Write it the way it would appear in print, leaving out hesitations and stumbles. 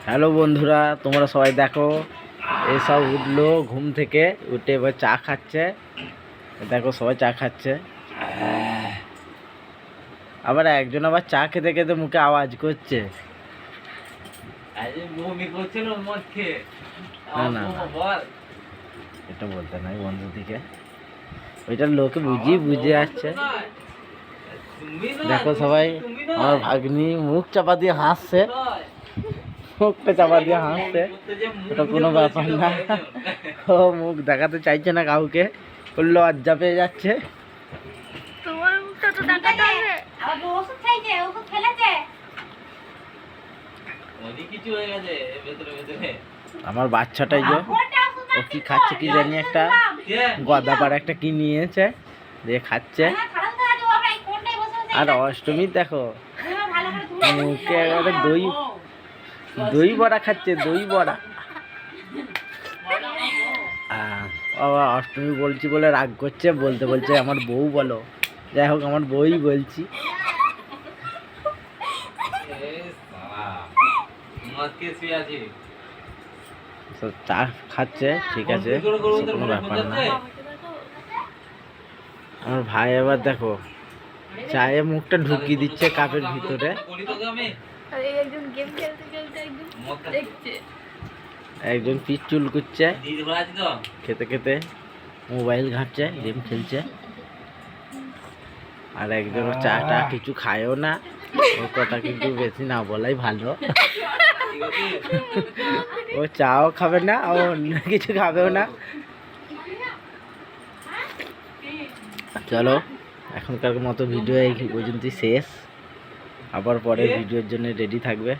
Hello বন্ধুরা, তোমরা সবাই দেখো, এসব উঠলো ঘুম থেকে, উঠে এবার চা খাচ্ছে। দেখো সবাই চা খাচ্ছে, আবার একজন আবার চা খেতে খেতে মুখে আওয়াজ করছে। না না এটা বলতে নাই বন্ধু দিকে, ওইটার লোকে বুঝিয়ে আসছে। দেখো সবাই, আমার ভাগ্নি মুখ চাপা দিয়ে হাসছে, মুখটা চাপা দিয়ে হাসছে, ওটা কোনো ব্যাপার না। ও মুখ দেখাতে চাইছে না কাউকে, ওর লজ্জা পেয়ে যাচ্ছে। আমার বাচ্চাটাই যে ও কি খাচ্ছে কি জানি, একটা গদাপাড়া একটা কি নিয়েছে দিয়ে খাচ্ছে। আর অষ্টমী দেখো মুখে একেবারে দই বড়া খাচ্ছে, দই বড়া। বাবা অষ্টমী বলছি বলে রাগ করছে, বলছে আমার বউ বলো। যাই হোক আমার বউই বলছি। চা খাচ্ছে, ঠিক আছে, কোনো ব্যাপার না। আমার ভাই এবার দেখো চায়ে মুখটা ঢুকিয়ে দিচ্ছে কাপের ভিতরে। একজন পিঠ চুল করছে খেতে খেতে, মোবাইল ঘাঁটছে, গেম খেলছে। আর একজন চাটা কিছু খায়ও না, ওর কথা কিন্তু বেশি না বলাই ভালো। ও চাও খাবে না, ও অন্য কিছু খাবেও না। চলো এখনকার মতো ভিডিও এই পর্যন্তই শেষ, আবার পরে ভিডিওর জন্য রেডি থাকবে।